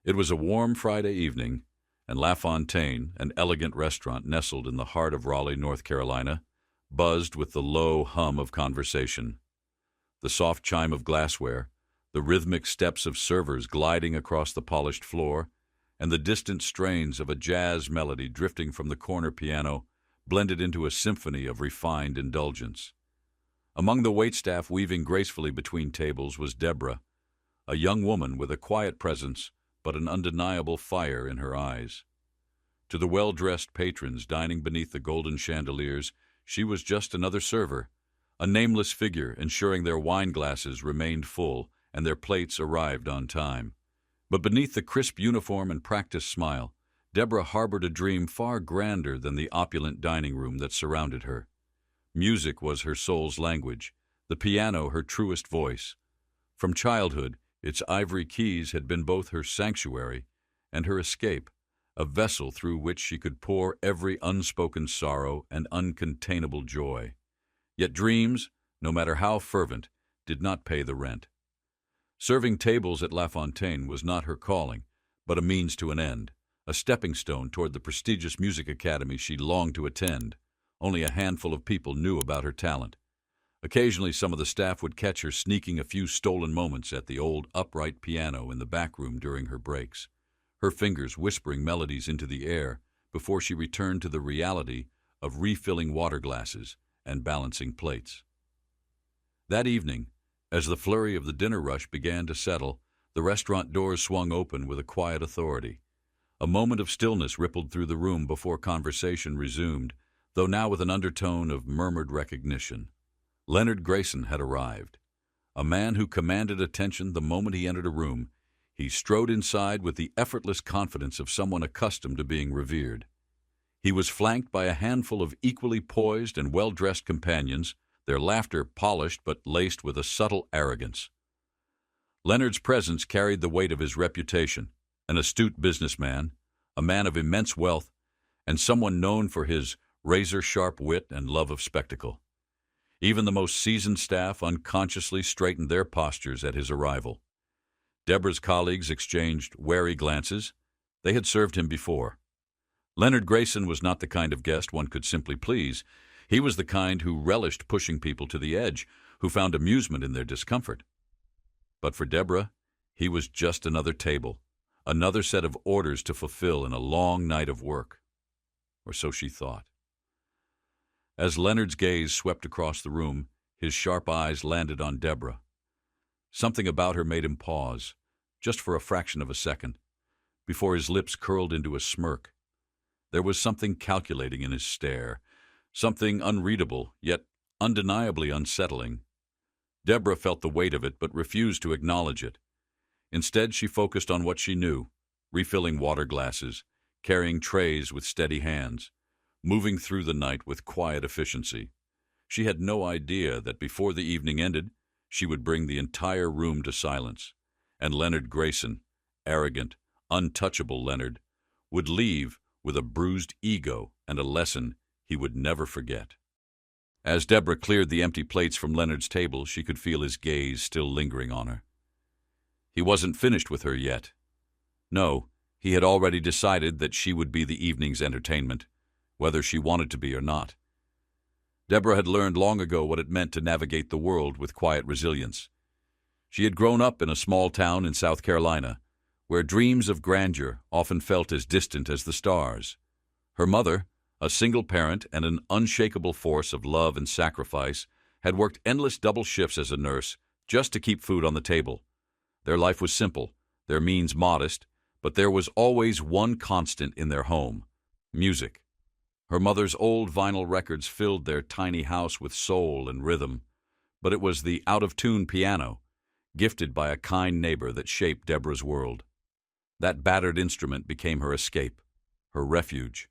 It was a warm Friday evening, and La Fontaine, an elegant restaurant nestled in the heart of Raleigh, North Carolina, buzzed with the low hum of conversation. The soft chime of glassware, the rhythmic steps of servers gliding across the polished floor, and the distant strains of a jazz melody drifting from the corner piano blended into a symphony of refined indulgence. Among the waitstaff weaving gracefully between tables was Deborah, a young woman with a quiet presence but an undeniable fire in her eyes. To the well-dressed patrons dining beneath the golden chandeliers, she was just another server, a nameless figure ensuring their wine glasses remained full and their plates arrived on time. But beneath the crisp uniform and practiced smile, Deborah harbored a dream far grander than the opulent dining room that surrounded her. Music was her soul's language, the piano her truest voice. From childhood, its ivory keys had been both her sanctuary and her escape, a vessel through which she could pour every unspoken sorrow and uncontainable joy. Yet dreams, no matter how fervent, did not pay the rent. Serving tables at La Fontaine was not her calling, but a means to an end, a stepping stone toward the prestigious music academy she longed to attend. Only a handful of people knew about her talent. Occasionally, some of the staff would catch her sneaking a few stolen moments at the old upright piano in the back room during her breaks, her fingers whispering melodies into the air before she returned to the reality of refilling water glasses and balancing plates. That evening, as the flurry of the dinner rush began to settle, the restaurant doors swung open with a quiet authority. A moment of stillness rippled through the room before conversation resumed, though now with an undertone of murmured recognition. Leonard Grayson had arrived. A man who commanded attention the moment he entered a room, he strode inside with the effortless confidence of someone accustomed to being revered. He was flanked by a handful of equally poised and well-dressed companions, their laughter polished but laced with a subtle arrogance. Leonard's presence carried the weight of his reputation, an astute businessman, a man of immense wealth, and someone known for his razor-sharp wit and love of spectacle. Even the most seasoned staff unconsciously straightened their postures at his arrival. Deborah's colleagues exchanged wary glances. They had served him before. Leonard Grayson was not the kind of guest one could simply please. He was the kind who relished pushing people to the edge, who found amusement in their discomfort. But for Deborah, he was just another table, another set of orders to fulfill in a long night of work. Or so she thought. As Leonard's gaze swept across the room, his sharp eyes landed on Deborah. Something about her made him pause, just for a fraction of a second, before his lips curled into a smirk. There was something calculating in his stare, something unreadable, yet undeniably unsettling. Deborah felt the weight of it, but refused to acknowledge it. Instead, she focused on what she knew, refilling water glasses, carrying trays with steady hands, moving through the night with quiet efficiency. She had no idea that before the evening ended, she would bring the entire room to silence, and Leonard Grayson, arrogant, untouchable Leonard, would leave with a bruised ego and a lesson he would never forget. As Deborah cleared the empty plates from Leonard's table, she could feel his gaze still lingering on her. He wasn't finished with her yet. No, he had already decided that she would be the evening's entertainment, whether she wanted to be or not. Deborah had learned long ago what it meant to navigate the world with quiet resilience. She had grown up in a small town in South Carolina, where dreams of grandeur often felt as distant as the stars. Her mother, a single parent and an unshakable force of love and sacrifice, had worked endless double shifts as a nurse just to keep food on the table. Their life was simple, their means modest, but there was always one constant in their home: music. Her mother's old vinyl records filled their tiny house with soul and rhythm, but it was the out-of-tune piano, gifted by a kind neighbor, that shaped Deborah's world. That battered instrument became her escape, her refuge.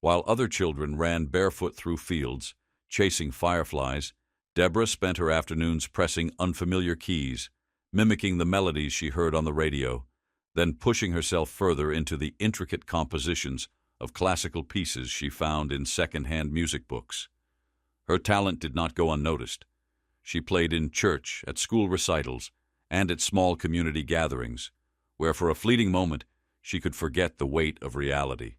While other children ran barefoot through fields, chasing fireflies, Deborah spent her afternoons pressing unfamiliar keys, mimicking the melodies she heard on the radio, then pushing herself further into the intricate compositions of classical pieces she found in second-hand music books. Her talent did not go unnoticed. She played in church, at school recitals, and at small community gatherings, where for a fleeting moment she could forget the weight of reality.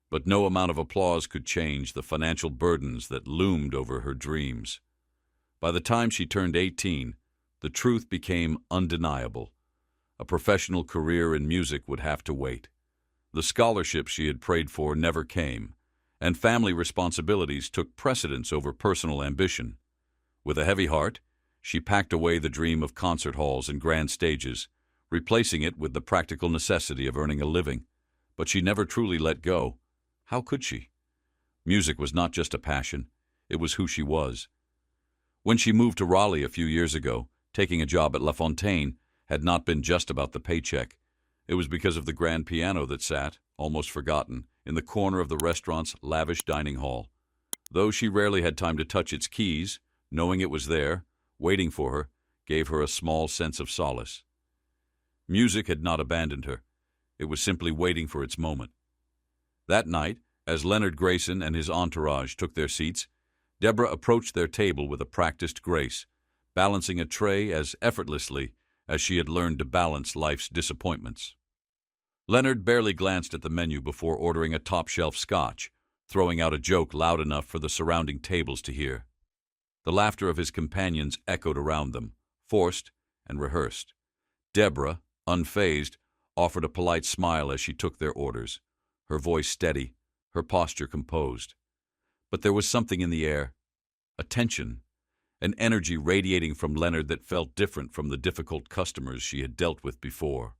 But no amount of applause could change the financial burdens that loomed over her dreams. By the time she turned 18, the truth became undeniable. A professional career in music would have to wait. The scholarship she had prayed for never came, and family responsibilities took precedence over personal ambition. With a heavy heart, she packed away the dream of concert halls and grand stages, replacing it with the practical necessity of earning a living. But she never truly let go. How could she? Music was not just a passion, it was who she was. When she moved to Raleigh a few years ago, taking a job at La Fontaine had not been just about the paycheck. It was because of the grand piano that sat, almost forgotten, in the corner of the restaurant's lavish dining hall. Though she rarely had time to touch its keys, knowing it was there, waiting for her, gave her a small sense of solace. Music had not abandoned her. It was simply waiting for its moment. That night, as Leonard Grayson and his entourage took their seats, Deborah approached their table with a practiced grace, balancing a tray as effortlessly as she had learned to balance life's disappointments. Leonard barely glanced at the menu before ordering a top-shelf scotch, throwing out a joke loud enough for the surrounding tables to hear. The laughter of his companions echoed around them, forced and rehearsed. Deborah, unfazed, offered a polite smile as she took their orders, her voice steady, her posture composed. But there was something in the air, a tension, an energy radiating from Leonard that felt different from the difficult customers she had dealt with before.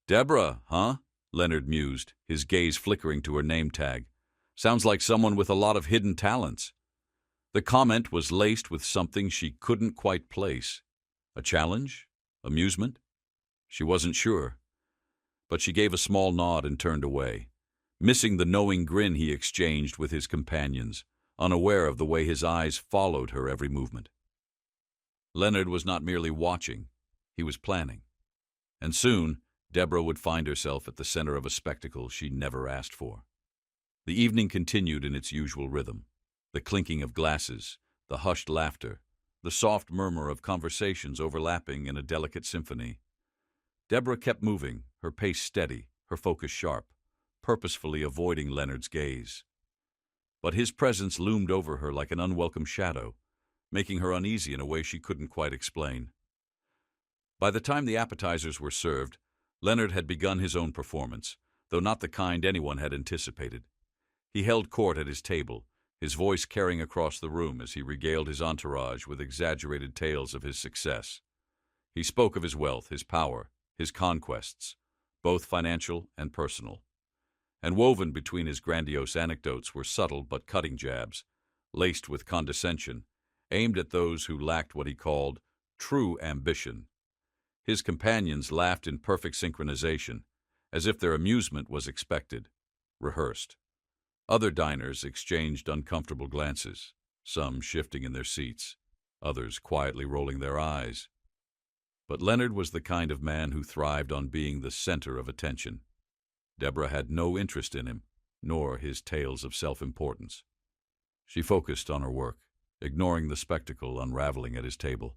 "Deborah, huh?" Leonard mused, his gaze flickering to her name tag. "Sounds like someone with a lot of hidden talents." The comment was laced with something she couldn't quite place. A challenge? Amusement? She wasn't sure. But she gave a small nod and turned away, missing the knowing grin he exchanged with his companions, unaware of the way his eyes followed her every movement. Leonard was not merely watching, he was planning. And soon, Deborah would find herself at the center of a spectacle she never asked for. The evening continued in its usual rhythm. The clinking of glasses, the hushed laughter, the soft murmur of conversations overlapping in a delicate symphony. Deborah kept moving, her pace steady, her focus sharp, purposefully avoiding Leonard's gaze. But his presence loomed over her like an unwelcome shadow, making her uneasy in a way she couldn't quite explain. By the time the appetizers were served, Leonard had begun his own performance, though not the kind anyone had anticipated. He held court at his table, his voice carrying across the room as he regaled his entourage with exaggerated tales of his success. He spoke of his wealth, his power, his conquests, both financial and personal. And woven between his grandiose anecdotes were subtle but cutting jabs, laced with condescension, aimed at those who lacked what he called true ambition. His companions laughed in perfect synchronization, as if their amusement was expected, rehearsed. Other diners exchanged uncomfortable glances, some shifting in their seats, others quietly rolling their eyes. But Leonard was the kind of man who thrived on being the center of attention. Deborah had no interest in him, nor his tales of self-importance. She focused on her work, ignoring the spectacle unraveling at his table.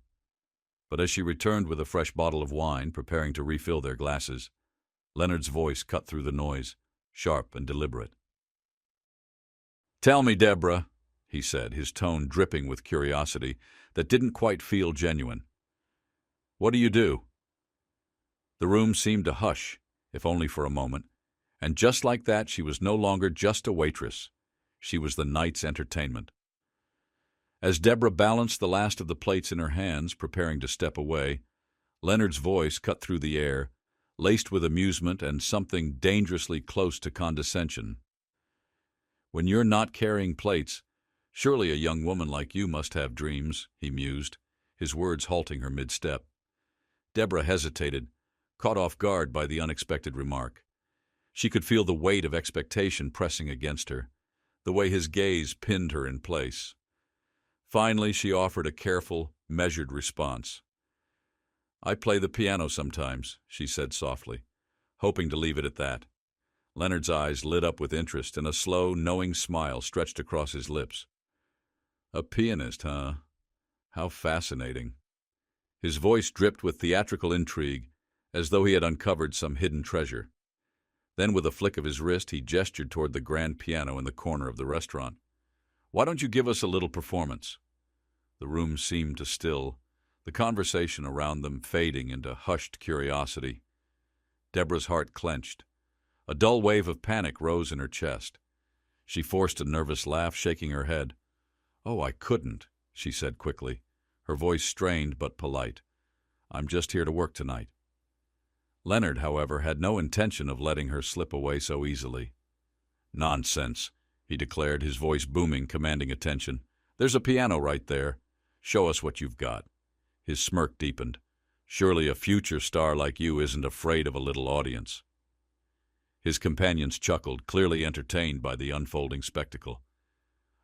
But as she returned with a fresh bottle of wine, preparing to refill their glasses, Leonard's voice cut through the noise, sharp and deliberate. "Tell me, Deborah," he said, his tone dripping with curiosity that didn't quite feel genuine. "What do you do?" The room seemed to hush, if only for a moment, and just like that she was no longer just a waitress. She was the night's entertainment. As Deborah balanced the last of the plates in her hands, preparing to step away, Leonard's voice cut through the air, laced with amusement and something dangerously close to condescension. "When you're not carrying plates, surely a young woman like you must have dreams," he mused, his words halting her mid-step. Deborah hesitated, caught off guard by the unexpected remark. She could feel the weight of expectation pressing against her, the way his gaze pinned her in place. Finally, she offered a careful, measured response. "I play the piano sometimes," she said softly, hoping to leave it at that. Leonard's eyes lit up with interest, and a slow, knowing smile stretched across his lips. "A pianist, huh? How fascinating." His voice dripped with theatrical intrigue, as though he had uncovered some hidden treasure. Then, with a flick of his wrist, he gestured toward the grand piano in the corner of the restaurant. "Why don't you give us a little performance?" The room seemed to still, the conversation around them fading into hushed curiosity. Deborah's heart clenched. A dull wave of panic rose in her chest. She forced a nervous laugh, shaking her head. "Oh, I couldn't," she said quickly, her voice strained but polite. "I'm just here to work tonight." Leonard, however, had no intention of letting her slip away so easily. "Nonsense," he declared, his voice booming, commanding attention. "There's a piano right there. Show us what you've got." His smirk deepened. "Surely a future star like you isn't afraid of a little audience." His companions chuckled, clearly entertained by the unfolding spectacle.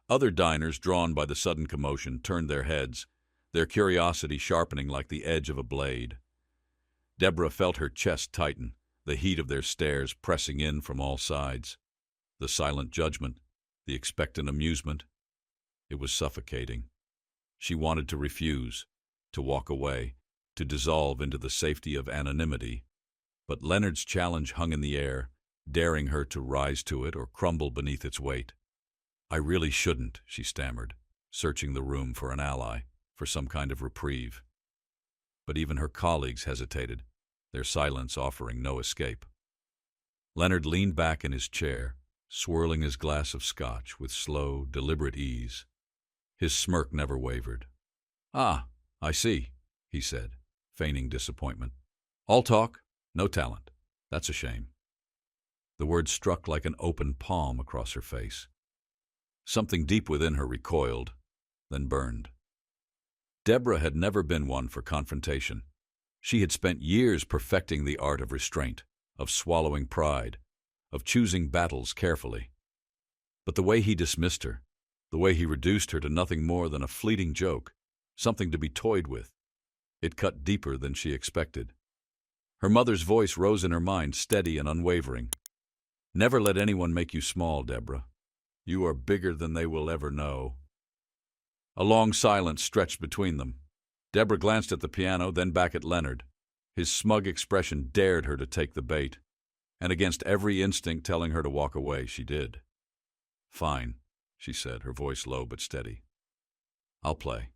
Other diners, drawn by the sudden commotion, turned their heads, their curiosity sharpening like the edge of a blade. Deborah felt her chest tighten, the heat of their stares pressing in from all sides. The silent judgment, the expectant amusement. It was suffocating. She wanted to refuse, to walk away, to dissolve into the safety of anonymity. But Leonard's challenge hung in the air, daring her to rise to it or crumble beneath its weight. "I really shouldn't," she stammered, searching the room for an ally, for some kind of reprieve. But even her colleagues hesitated, their silence offering no escape. Leonard leaned back in his chair, swirling his glass of scotch with slow, deliberate ease. His smirk never wavered. "Ah, I see," he said, feigning disappointment. "All talk, no talent. That's a shame." The words struck like an open palm across her face. Something deep within her recoiled, then burned. Deborah had never been one for confrontation. She had spent years perfecting the art of restraint, of swallowing pride, of choosing battles carefully. But the way he dismissed her, the way he reduced her to nothing more than a fleeting joke, something to be toyed with, it cut deeper than she expected. Her mother's voice rose in her mind, steady and unwavering. "Never let anyone make you small, Deborah. You are bigger than they will ever know." A long silence stretched between them. Deborah glanced at the piano, then back at Leonard. His smug expression dared her to take the bait, and against every instinct telling her to walk away, she did. "Fine," she said, her voice low but steady. "I'll play."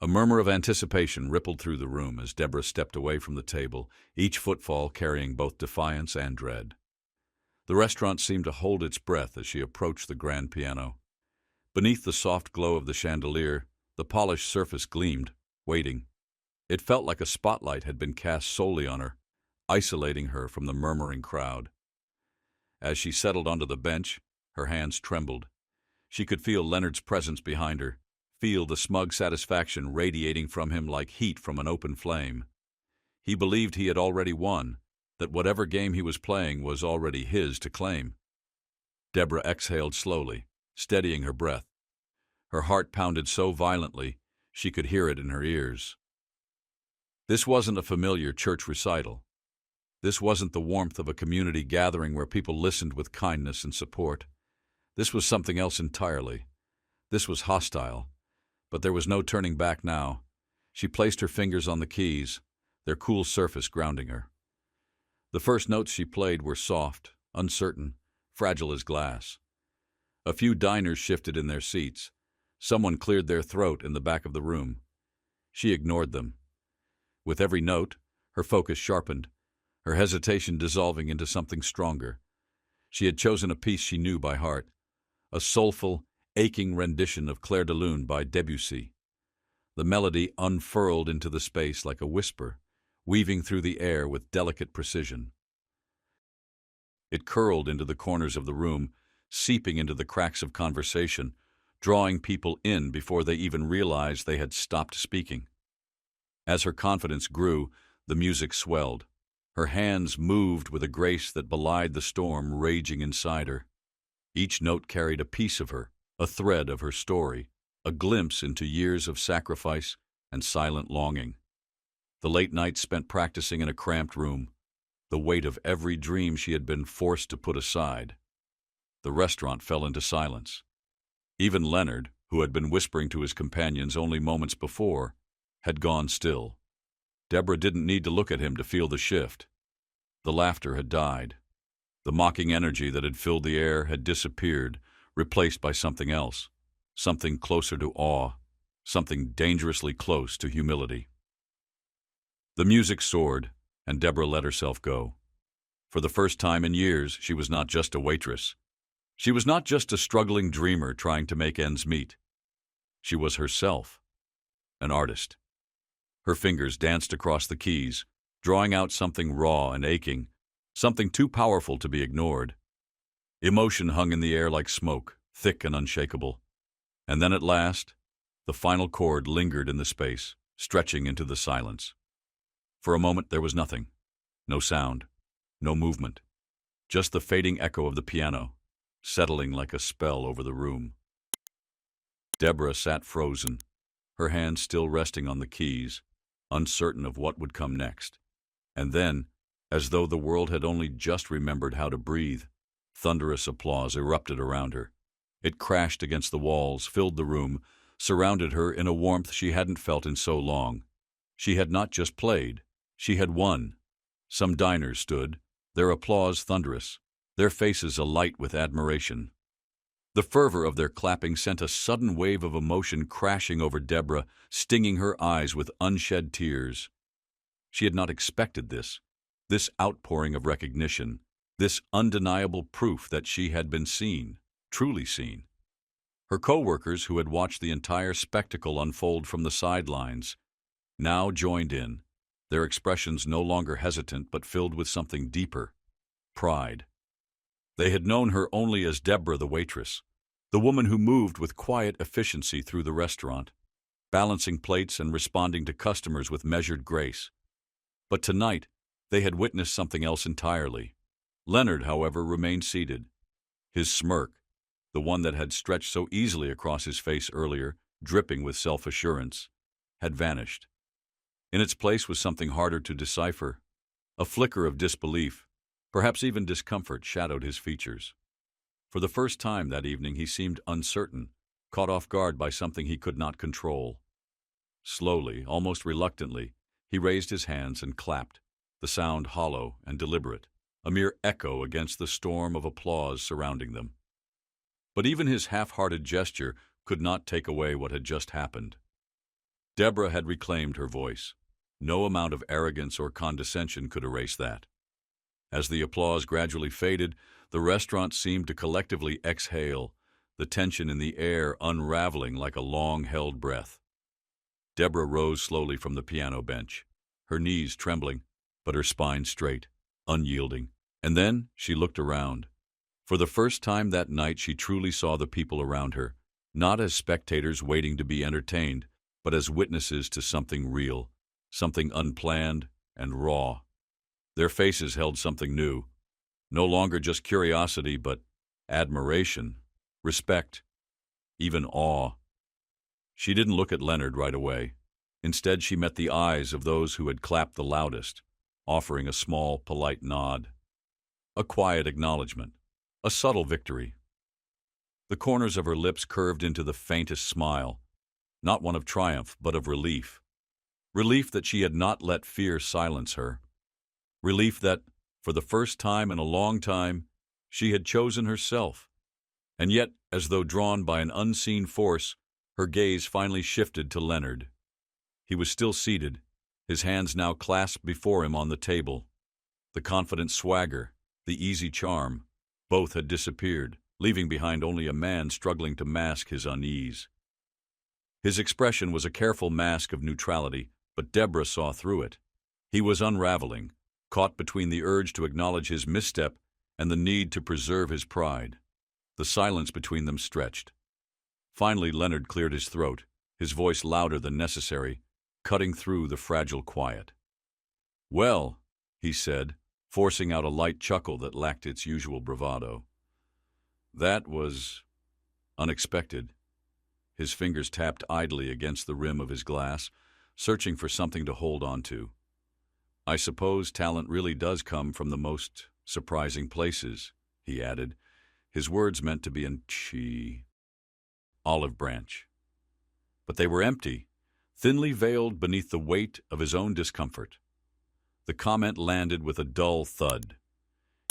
A murmur of anticipation rippled through the room as Deborah stepped away from the table, each footfall carrying both defiance and dread. The restaurant seemed to hold its breath as she approached the grand piano. Beneath the soft glow of the chandelier, the polished surface gleamed, waiting. It felt like a spotlight had been cast solely on her, isolating her from the murmuring crowd. As she settled onto the bench, her hands trembled. She could feel Leonard's presence behind her, feel the smug satisfaction radiating from him like heat from an open flame. He believed he had already won, that whatever game he was playing was already his to claim. Deborah exhaled slowly, steadying her breath. Her heart pounded so violently she could hear it in her ears. This wasn't a familiar church recital. This wasn't the warmth of a community gathering where people listened with kindness and support. This was something else entirely. This was hostile, but there was no turning back now. She placed her fingers on the keys, their cool surface grounding her. The first notes she played were soft, uncertain, fragile as glass. A few diners shifted in their seats. Someone cleared their throat in the back of the room. She ignored them. With every note, her focus sharpened, her hesitation dissolving into something stronger. She had chosen a piece she knew by heart, a soulful, aching rendition of Clair de Lune by Debussy. The melody unfurled into the space like a whisper, weaving through the air with delicate precision. It curled into the corners of the room, seeping into the cracks of conversation, drawing people in before they even realized they had stopped speaking. As her confidence grew, the music swelled. Her hands moved with a grace that belied the storm raging inside her. Each note carried a piece of her, a thread of her story, a glimpse into years of sacrifice and silent longing. The late nights spent practicing in a cramped room, the weight of every dream she had been forced to put aside. The restaurant fell into silence. Even Leonard, who had been whispering to his companions only moments before, had gone still. Deborah didn't need to look at him to feel the shift. The laughter had died. The mocking energy that had filled the air had disappeared, replaced by something else, something closer to awe, something dangerously close to humility. The music soared, and Deborah let herself go. For the first time in years, she was not just a waitress. She was not just a struggling dreamer trying to make ends meet. She was herself, an artist. Her fingers danced across the keys, drawing out something raw and aching, something too powerful to be ignored. Emotion hung in the air like smoke, thick and unshakable. And then at last, the final chord lingered in the space, stretching into the silence. For a moment there was nothing. No sound, no movement. Just the fading echo of the piano, settling like a spell over the room. Deborah sat frozen, her hands still resting on the keys, uncertain of what would come next. And then, as though the world had only just remembered how to breathe, thunderous applause erupted around her. It crashed against the walls, filled the room, surrounded her in a warmth she hadn't felt in so long. She had not just played, she had won. Some diners stood, their applause thunderous, their faces alight with admiration. The fervor of their clapping sent a sudden wave of emotion crashing over Deborah, stinging her eyes with unshed tears. She had not expected this outpouring of recognition, this undeniable proof that she had been seen, truly seen. Her co-workers, who had watched the entire spectacle unfold from the sidelines, now joined in, their expressions no longer hesitant but filled with something deeper, pride. They had known her only as Deborah the waitress, the woman who moved with quiet efficiency through the restaurant, balancing plates and responding to customers with measured grace. But tonight, they had witnessed something else entirely. Leonard, however, remained seated. His smirk, the one that had stretched so easily across his face earlier, dripping with self-assurance, had vanished. In its place was something harder to decipher. A flicker of disbelief, perhaps even discomfort, shadowed his features. For the first time that evening he seemed uncertain, caught off guard by something he could not control. Slowly, almost reluctantly, he raised his hands and clapped, the sound hollow and deliberate, a mere echo against the storm of applause surrounding them. But even his half-hearted gesture could not take away what had just happened. Deborah had reclaimed her voice. No amount of arrogance or condescension could erase that. As the applause gradually faded, the restaurant seemed to collectively exhale, the tension in the air unraveling like a long-held breath. Deborah rose slowly from the piano bench, her knees trembling, but her spine straight, unyielding. And then she looked around. For the first time that night she truly saw the people around her, not as spectators waiting to be entertained, but as witnesses to something real, something unplanned and raw. Their faces held something new, no longer just curiosity, but admiration, respect, even awe. She didn't look at Leonard right away. Instead, she met the eyes of those who had clapped the loudest, offering a small, polite nod. A quiet acknowledgement, a subtle victory. The corners of her lips curved into the faintest smile, not one of triumph, but of relief. Relief that she had not let fear silence her. Relief that, for the first time in a long time, she had chosen herself. And yet, as though drawn by an unseen force, her gaze finally shifted to Leonard. He was still seated, his hands now clasped before him on the table. The confident swagger, the easy charm, both had disappeared, leaving behind only a man struggling to mask his unease. His expression was a careful mask of neutrality, but Deborah saw through it. He was unraveling, caught between the urge to acknowledge his misstep and the need to preserve his pride. The silence between them stretched. Finally, Leonard cleared his throat, his voice louder than necessary, cutting through the fragile quiet. "Well," he said, forcing out a light chuckle that lacked its usual bravado. "That was unexpected." His fingers tapped idly against the rim of his glass, searching for something to hold on to. "I suppose talent really does come from the most surprising places," he added, his words meant to be an olive branch. But they were empty. thinly veiled beneath the weight of his own discomfort. The comment landed with a dull thud.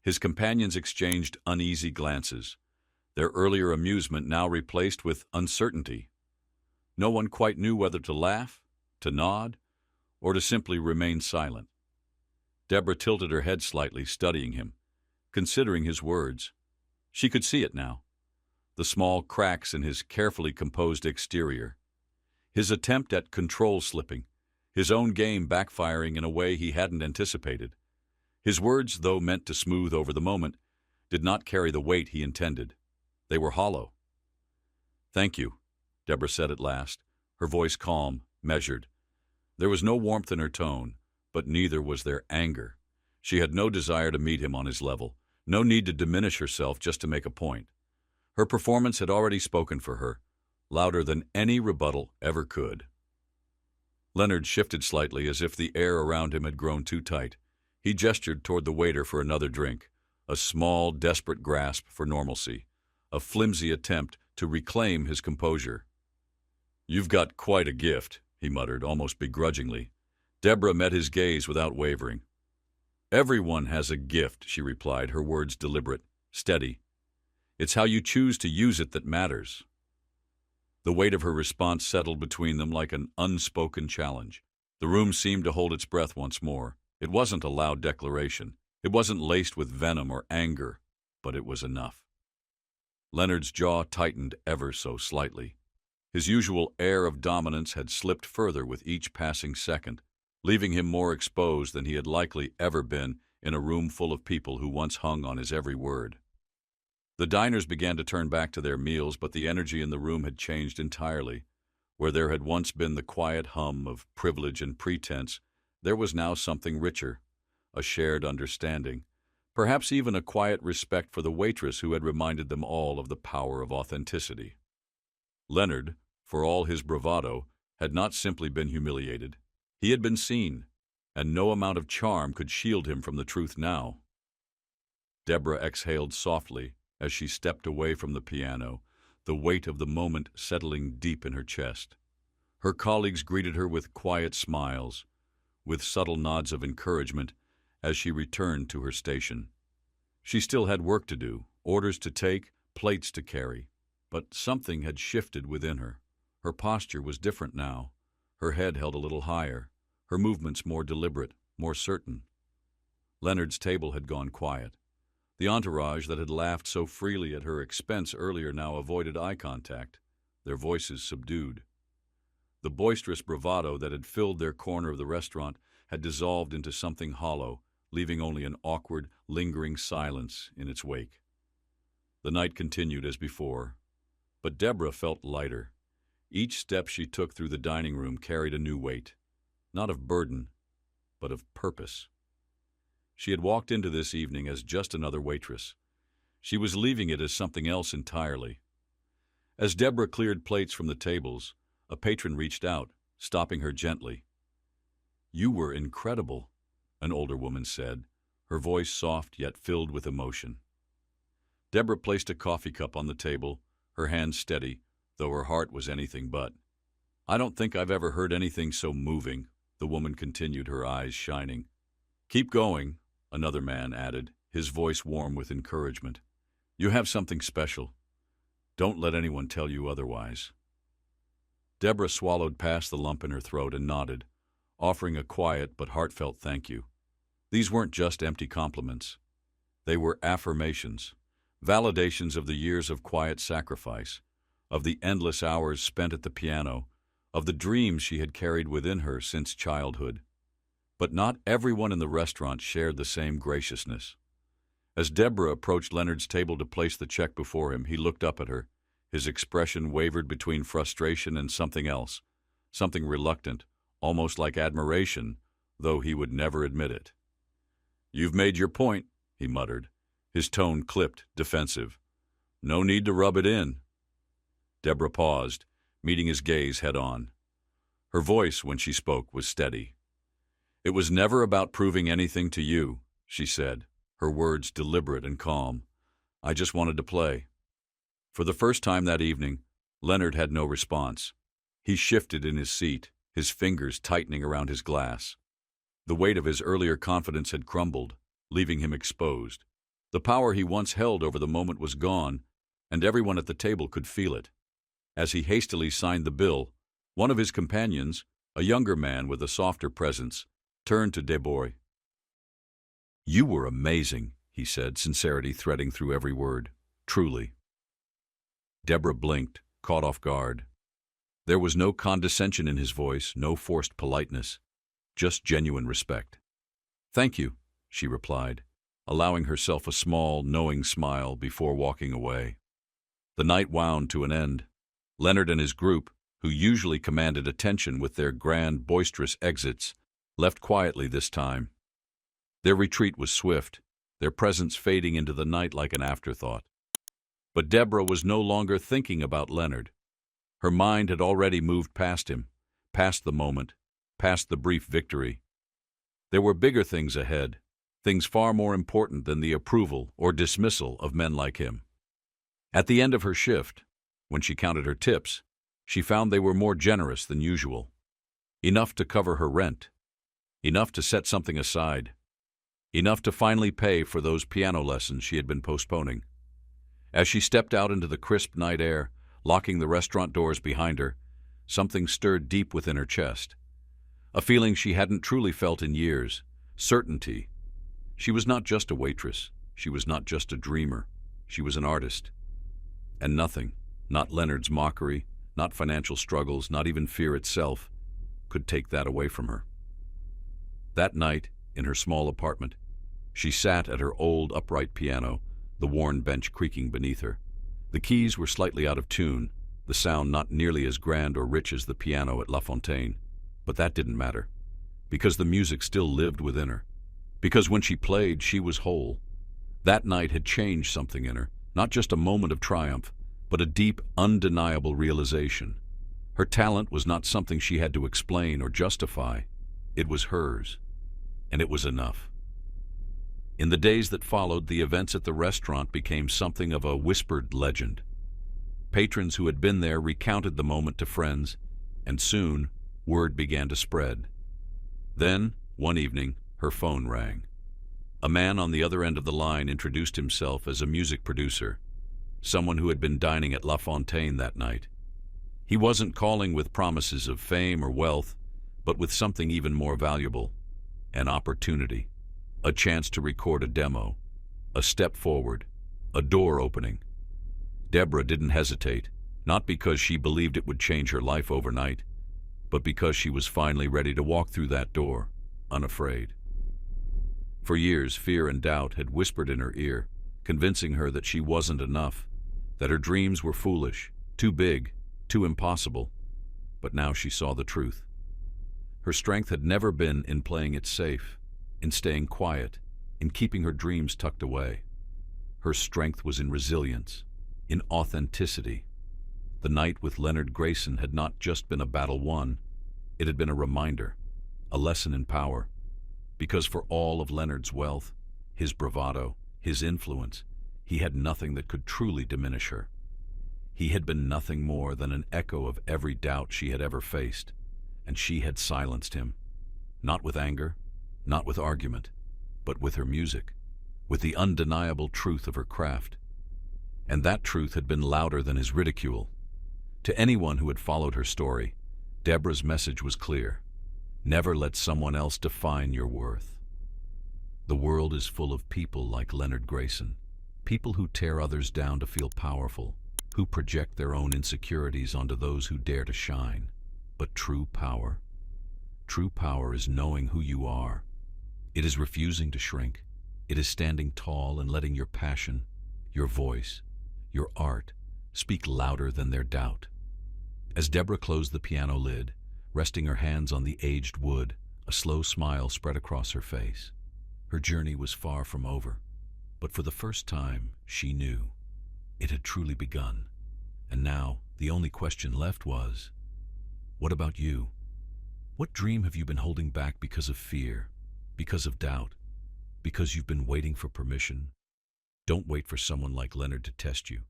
His companions exchanged uneasy glances, their earlier amusement now replaced with uncertainty. No one quite knew whether to laugh, to nod, or to simply remain silent. Deborah tilted her head slightly, studying him, considering his words. She could see it now, the small cracks in his carefully composed exterior. His attempt at control slipping, his own game backfiring in a way he hadn't anticipated. His words, though meant to smooth over the moment, did not carry the weight he intended. They were hollow. "Thank you," Deborah said at last, her voice calm, measured. There was no warmth in her tone, but neither was there anger. She had no desire to meet him on his level, no need to diminish herself just to make a point. Her performance had already spoken for her, louder than any rebuttal ever could. Leonard shifted slightly as if the air around him had grown too tight. He gestured toward the waiter for another drink, a small, desperate grasp for normalcy, a flimsy attempt to reclaim his composure. "You've got quite a gift," he muttered, almost begrudgingly. Deborah met his gaze without wavering. "Everyone has a gift," she replied, her words deliberate, steady. "It's how you choose to use it that matters." The weight of her response settled between them like an unspoken challenge. The room seemed to hold its breath once more. It wasn't a loud declaration. It wasn't laced with venom or anger, but it was enough. Leonard's jaw tightened ever so slightly. His usual air of dominance had slipped further with each passing second, leaving him more exposed than he had likely ever been in a room full of people who once hung on his every word. The diners began to turn back to their meals, but the energy in the room had changed entirely. Where there had once been the quiet hum of privilege and pretense, there was now something richer, a shared understanding, perhaps even a quiet respect for the waitress who had reminded them all of the power of authenticity. Leonard, for all his bravado, had not simply been humiliated. He had been seen, and no amount of charm could shield him from the truth now. Deborah exhaled softly as she stepped away from the piano, the weight of the moment settling deep in her chest. Her colleagues greeted her with quiet smiles, with subtle nods of encouragement as she returned to her station. She still had work to do, orders to take, plates to carry, but something had shifted within her. Her posture was different now, her head held a little higher, her movements more deliberate, more certain. Leonard's table had gone quiet. The entourage that had laughed so freely at her expense earlier now avoided eye contact, their voices subdued. The boisterous bravado that had filled their corner of the restaurant had dissolved into something hollow, leaving only an awkward, lingering silence in its wake. The night continued as before, but Deborah felt lighter. Each step she took through the dining room carried a new weight, not of burden, but of purpose. She had walked into this evening as just another waitress. She was leaving it as something else entirely. As Deborah cleared plates from the tables, a patron reached out, stopping her gently. "You were incredible," an older woman said, her voice soft yet filled with emotion. Deborah placed a coffee cup on the table, her hand steady, though her heart was anything but. "I don't think I've ever heard anything so moving," the woman continued, her eyes shining. "Keep going," another man added, his voice warm with encouragement. "You have something special. Don't let anyone tell you otherwise." Deborah swallowed past the lump in her throat and nodded, offering a quiet but heartfelt thank you. These weren't just empty compliments. They were affirmations, validations of the years of quiet sacrifice, of the endless hours spent at the piano, of the dreams she had carried within her since childhood. But not everyone in the restaurant shared the same graciousness. As Deborah approached Leonard's table to place the check before him, he looked up at her. His expression wavered between frustration and something else, something reluctant, almost like admiration, though he would never admit it. "You've made your point," he muttered, his tone clipped, defensive. "No need to rub it in." Deborah paused, meeting his gaze head-on. Her voice, when she spoke, was steady. "It was never about proving anything to you," she said, her words deliberate and calm. "I just wanted to play." For the first time that evening, Leonard had no response. He shifted in his seat, his fingers tightening around his glass. The weight of his earlier confidence had crumbled, leaving him exposed. The power he once held over the moment was gone, and everyone at the table could feel it. As he hastily signed the bill, one of his companions, a younger man with a softer presence, turned to Deboy. "You were amazing," he said, sincerity threading through every word. "Truly." Deborah blinked, caught off guard. There was no condescension in his voice, no forced politeness, just genuine respect. "Thank you," she replied, allowing herself a small, knowing smile before walking away. The night wound to an end. Leonard and his group, who usually commanded attention with their grand, boisterous exits, left quietly this time. Their retreat was swift, their presence fading into the night like an afterthought. But Deborah was no longer thinking about Leonard. Her mind had already moved past him, past the moment, past the brief victory. There were bigger things ahead, things far more important than the approval or dismissal of men like him. At the end of her shift, when she counted her tips, she found they were more generous than usual. Enough to cover her rent, enough to set something aside, enough to finally pay for those piano lessons she had been postponing. As she stepped out into the crisp night air, locking the restaurant doors behind her, something stirred deep within her chest. A feeling she hadn't truly felt in years, certainty. She was not just a waitress, she was not just a dreamer, she was an artist. And nothing, not Leonard's mockery, not financial struggles, not even fear itself, could take that away from her. That night, in her small apartment, she sat at her old upright piano, the worn bench creaking beneath her. The keys were slightly out of tune, the sound not nearly as grand or rich as the piano at La Fontaine. But that didn't matter, because the music still lived within her. Because when she played, she was whole. That night had changed something in her, not just a moment of triumph, but a deep, undeniable realization. Her talent was not something she had to explain or justify. It was hers, and it was enough. In the days that followed, the events at the restaurant became something of a whispered legend. Patrons who had been there recounted the moment to friends, and soon, word began to spread. Then, one evening, her phone rang. A man on the other end of the line introduced himself as a music producer, someone who had been dining at La Fontaine that night. He wasn't calling with promises of fame or wealth, but with something even more valuable, an opportunity, a chance to record a demo, a step forward, a door opening. Deborah didn't hesitate, not because she believed it would change her life overnight, but because she was finally ready to walk through that door, unafraid. For years, fear and doubt had whispered in her ear, convincing her that she wasn't enough, that her dreams were foolish, too big, too impossible. But now she saw the truth. Her strength had never been in playing it safe, in staying quiet, in keeping her dreams tucked away. Her strength was in resilience, in authenticity. The night with Leonard Grayson had not just been a battle won, it had been a reminder, a lesson in power. Because for all of Leonard's wealth, his bravado, his influence, he had nothing that could truly diminish her. He had been nothing more than an echo of every doubt she had ever faced, and she had silenced him, not with anger, not with argument, but with her music, with the undeniable truth of her craft. And that truth had been louder than his ridicule. To anyone who had followed her story, Deborah's message was clear. Never let someone else define your worth. The world is full of people like Leonard Grayson, people who tear others down to feel powerful, who project their own insecurities onto those who dare to shine. But true power is knowing who you are. It is refusing to shrink. It is standing tall and letting your passion, your voice, your art speak louder than their doubt. As Deborah closed the piano lid, resting her hands on the aged wood, a slow smile spread across her face. Her journey was far from over, but for the first time, she knew. It had truly begun. And now, the only question left was, what about you? What dream have you been holding back because of fear, because of doubt, because you've been waiting for permission? Don't wait for someone like Leonard to test you.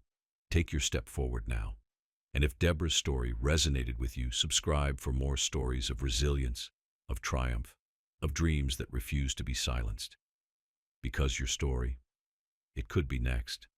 Take your step forward now. And if Deborah's story resonated with you, subscribe for more stories of resilience, of triumph, of dreams that refuse to be silenced. Because your story, it could be next.